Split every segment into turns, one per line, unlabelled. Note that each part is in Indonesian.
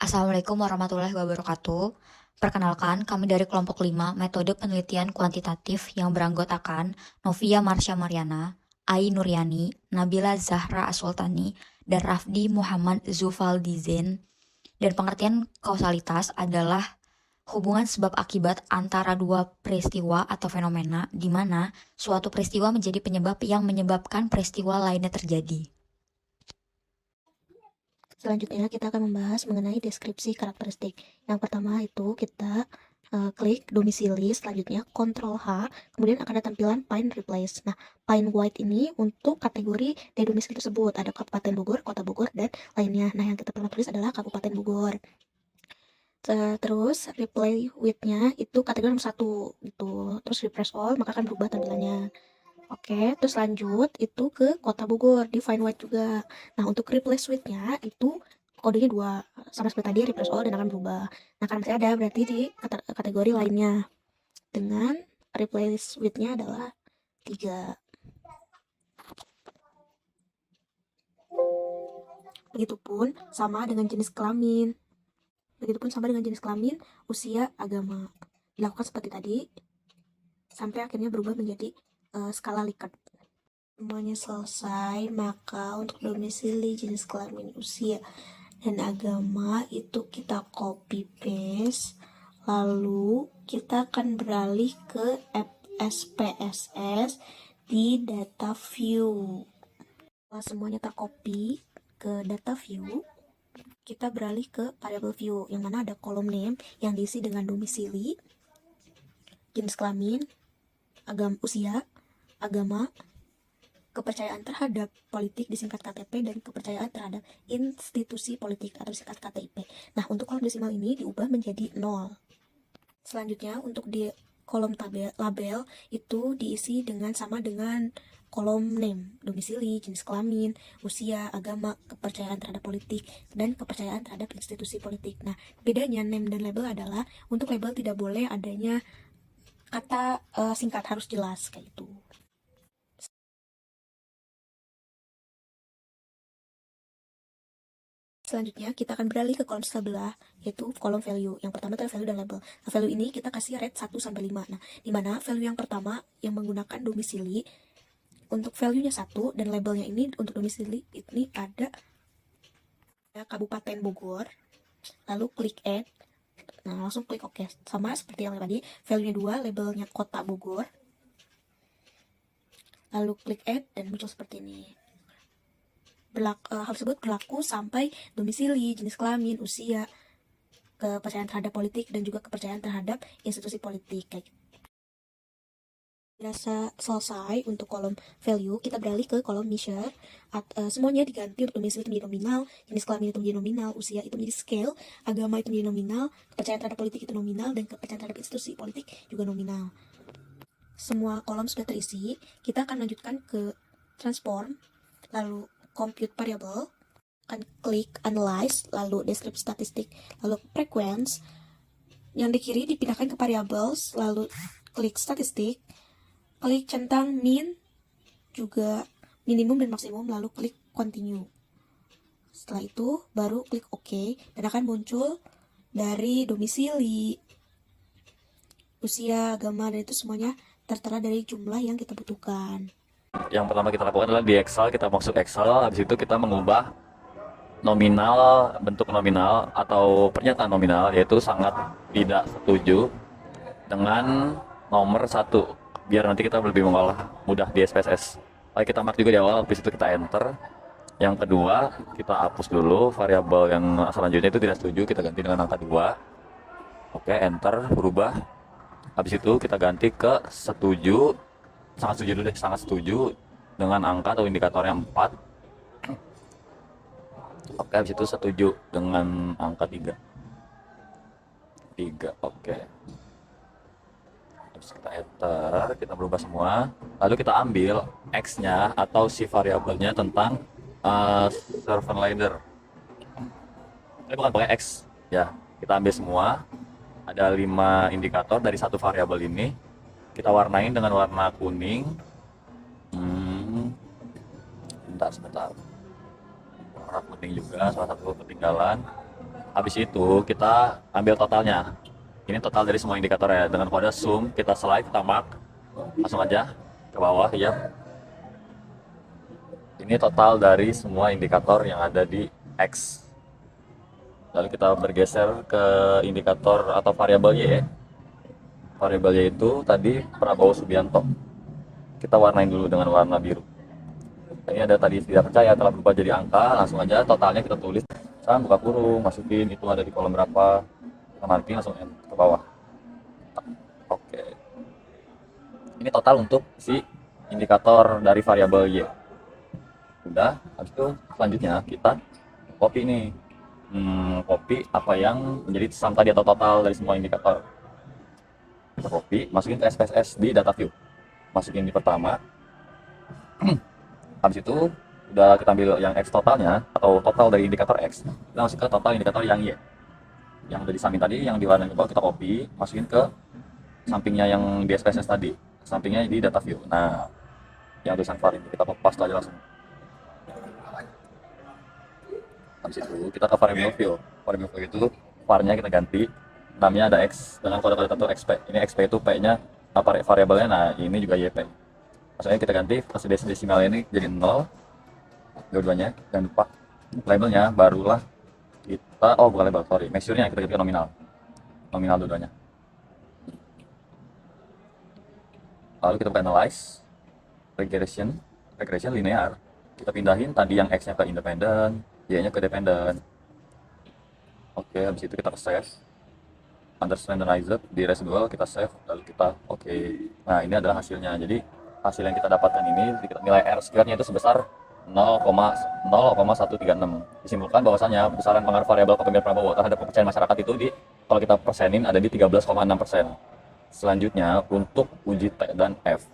Assalamualaikum warahmatullahi wabarakatuh. Perkenalkan, kami dari kelompok 5 metode penelitian kuantitatif yang beranggotakan Novia Marsha Mariana, Ai Nuryani, Nabila Zahra Asultani, dan Rafdi Muhammad Zufaldizen. Dan pengertian kausalitas adalah hubungan sebab akibat antara dua peristiwa atau fenomena di mana suatu peristiwa menjadi penyebab yang menyebabkan peristiwa lainnya terjadi.
Selanjutnya kita akan membahas mengenai deskripsi karakteristik. Yang pertama itu kita klik domisili, selanjutnya Ctrl H, kemudian akan ada tampilan Find Replace. Nah, Find White ini untuk kategori dari domisili tersebut, ada Kabupaten Bogor, Kota Bogor, dan lainnya. Nah, yang kita perlu tulis adalah Kabupaten Bogor. Terus replay with-nya itu kategori nomor 1 gitu. Terus refresh all, maka akan berubah tampilannya. Oke, terus lanjut itu ke Kota Bogor di Find White juga. Nah, untuk replace with-nya itu kodenya 2, sama seperti tadi refresh all dan akan berubah. Nah, kan masih ada berarti di kategori lainnya dengan replace with-nya adalah 3. Begitupun sama dengan jenis kelamin. Usia, agama. Dilakukan seperti tadi sampai akhirnya berubah menjadi skala Likert. Semuanya selesai, maka untuk domisili, jenis kelamin, usia, dan agama itu kita copy paste, lalu kita akan beralih ke SPSS di data view. Setelah semuanya tercopy ke data view, kita beralih ke variable view yang mana ada kolom name yang diisi dengan domisili, jenis kelamin, usia, agama, kepercayaan terhadap politik disingkat KTP, dan kepercayaan terhadap institusi politik atau disingkat KTIP. Nah, untuk kolom desimal ini diubah menjadi 0. Selanjutnya untuk di kolom label itu diisi sama dengan kolom name, domisili, jenis kelamin, usia, agama, kepercayaan terhadap politik, dan kepercayaan terhadap institusi politik. Nah, bedanya name dan label adalah untuk label tidak boleh adanya kata singkat, harus jelas kayak itu. Selanjutnya kita akan beralih ke kolom sebelah, yaitu kolom value. Yang pertama adalah value dan label. Nah, value ini kita kasih rate 1-5. Nah, di mana value yang pertama yang menggunakan domisili, untuk value-nya 1 dan labelnya ini untuk domisili ini ada Kabupaten Bogor. Lalu klik add. Nah, langsung klik OK. Sama seperti yang tadi, value-nya 2, labelnya Kota Bogor. Lalu klik add dan muncul seperti ini. Hal tersebut berlaku sampai domisili, jenis kelamin, usia, kepercayaan terhadap politik, dan juga kepercayaan terhadap institusi politik. Kayak gitu. Dirasa selesai untuk kolom value, kita beralih ke kolom measure. Semuanya diganti untuk domisili itu menjadi nominal, jenis kelamin itu menjadi nominal, usia itu menjadi scale, agama itu menjadi nominal, kepercayaan terhadap politik itu nominal, dan kepercayaan terhadap institusi politik juga nominal. Semua kolom sudah terisi, kita akan lanjutkan ke transform, lalu compute variable, akan klik analyze, lalu descriptive statistik, lalu frequency. Yang di kiri dipindahkan ke variables, lalu klik statistik, klik centang min, juga minimum dan maksimum, lalu klik continue. Setelah itu baru klik OK dan akan muncul dari domisili, usia, agama, dan itu semuanya tertera dari jumlah yang kita butuhkan.
Yang pertama kita lakukan adalah di Excel, kita masuk Excel, habis itu kita mengubah nominal, bentuk nominal atau pernyataan nominal, yaitu sangat tidak setuju dengan nomor 1, biar nanti kita lebih mudah di SPSS. Lalu kita mark juga di awal, habis itu kita enter. Yang kedua, kita hapus dulu variabel yang selanjutnya itu tidak setuju, kita ganti dengan angka 2. Oke, enter, berubah. Habis itu kita ganti ke setuju, sangat setuju dulu deh, sangat setuju dengan angka atau indikatornya 4. Oke, habis itu setuju dengan angka 3. Oke. Terus kita enter, kita berubah semua. Lalu kita ambil X-nya atau si variabelnya tentang servant leader. Ini bukan pakai X ya. Kita ambil semua. Ada 5 indikator dari satu variabel ini. Kita warnain dengan warna kuning. Sebentar. Warna kuning juga, salah satu ketinggalan. Habis itu kita ambil totalnya. Ini total dari semua indikator ya. Dengan kode sum kita slide, kita mark, langsung aja ke bawah ya. Ini total dari semua indikator yang ada di X. Lalu kita bergeser ke indikator atau variabel Y ya. Variabel Y itu tadi Prabowo Subianto. Kita warnain dulu dengan warna biru. Ini ada tadi tidak percaya telah berubah jadi angka, langsung aja totalnya kita tulis. Misalkan buka kurung, masukin itu ada di kolom berapa, kita marking langsung ke bawah. Oke. Ini total untuk si indikator dari variabel Y. Udah, habis itu selanjutnya kita copy nih. Copy apa yang menjadi sum tadi atau total dari semua indikator. Kita copy, masukin ke SPSS di data view. Masukin di pertama. Habis itu udah kita ambil yang X totalnya atau total dari indikator X, kita masuk ke total indikator yang Y. Yang udah disamping tadi, yang di warna ke bawah kita copy, masukin ke sampingnya yang di SPSS tadi, sampingnya di data view. Nah, yang tulisan var itu kita paste aja langsung. Habis itu kita ke variable view. Variable view itu var-nya kita ganti, namanya ada X dengan kode-kode tertentu XP. Ini XP itu P-nya apa variabelnya, nah ini juga YP. Maksudnya kita ganti desimal ini jadi 0, dua-duanya, jangan lupa labelnya barulah kita, bukan label, sorry, measure-nya kita ganti ke nominal dua-duanya. Lalu kita analyze, regression linear, kita pindahin tadi yang X nya ke independen, Y nya ke dependent. Oke, habis itu kita save understandardized di residual, kita save, lalu kita oke. Nah, ini adalah hasilnya. Jadi hasil yang kita dapatkan ini, nilai R square-nya itu sebesar 0,136. Disimpulkan bahwasanya besaran pengaruh variabel kepemimpinan Prabowo terhadap kepercayaan masyarakat itu kalau kita persenin ada di 13,6%. Selanjutnya untuk uji T dan F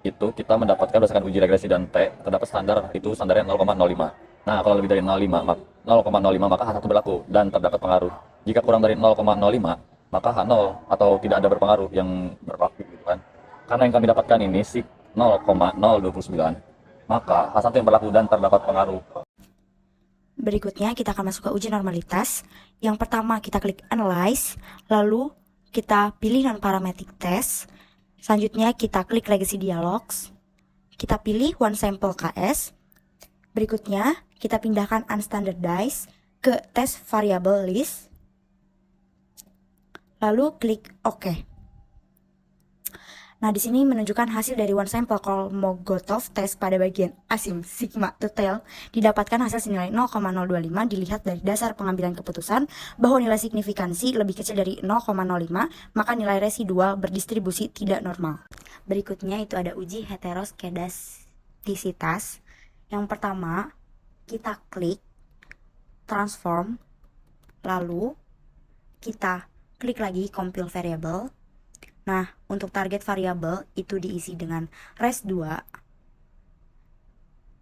itu kita mendapatkan berdasarkan uji regresi dan T terdapat standarnya 0,05. Nah, kalau lebih dari 0,05 maka H1 berlaku dan terdapat pengaruh. Jika kurang dari 0,05 maka H0 atau tidak ada berpengaruh yang berlaku gitu kan. Karena yang kami dapatkan ini si 0,029, maka H1 yang berlaku dan terdapat pengaruh.
Berikutnya kita akan masuk ke uji normalitas. Yang pertama kita klik Analyze, lalu kita pilih Non-Parametric Test. Selanjutnya kita klik Legacy Dialogs. Kita pilih One Sample KS. Berikutnya kita pindahkan Unstandardized ke Test Variable List. Lalu klik OK. Nah, di sini menunjukkan hasil dari one sample Kolmogorov test pada bagian asim sigma detail didapatkan hasil senilai 0,025 dilihat dari dasar pengambilan keputusan bahwa nilai signifikansi lebih kecil dari 0,05 maka nilai residual berdistribusi tidak normal. Berikutnya itu ada uji heteroskedastisitas. Yang pertama kita klik transform, lalu kita klik lagi compile variable. Nah, untuk target variabel itu diisi dengan res2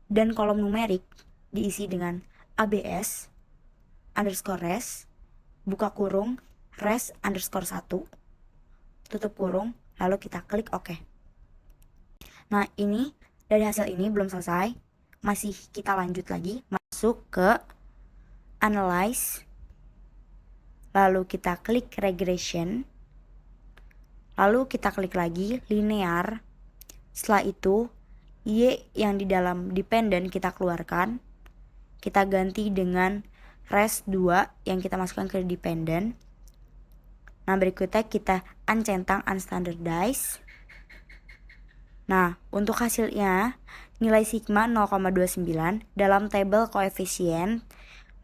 dan kolom numerik diisi dengan abs underscore res buka kurung res underscore 1 tutup kurung, lalu kita klik OK. Nah, ini dari hasil ini belum selesai, masih kita lanjut lagi, masuk ke analyze, lalu kita klik regression, lalu kita klik lagi linear. Setelah itu Y yang di dalam dependent kita keluarkan, kita ganti dengan res2 yang kita masukkan ke dependent. Nah, berikutnya kita uncentang unstandardized. Nah, untuk hasilnya nilai sigma 0,29 dalam tabel koefisien,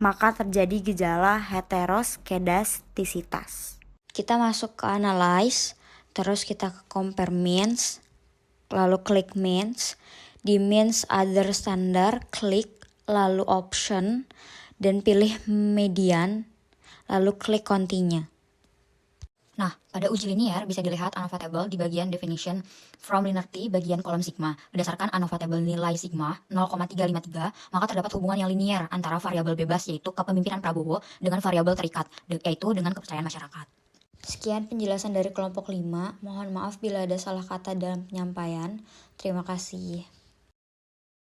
maka terjadi gejala heteroskedastisitas.
Kita masuk ke analyze, terus kita ke compare means, lalu klik means. Di means other standard, klik, lalu option, dan pilih median, lalu klik continue. Nah, pada uji linear bisa dilihat ANOVA table di bagian definition from linear T bagian kolom sigma. Berdasarkan ANOVA table nilai sigma 0,353, maka terdapat hubungan yang linear antara variabel bebas yaitu kepemimpinan Prabowo dengan variabel terikat, yaitu dengan kepercayaan masyarakat. Sekian penjelasan dari kelompok 5. Mohon maaf bila ada salah kata dalam penyampaian. Terima kasih.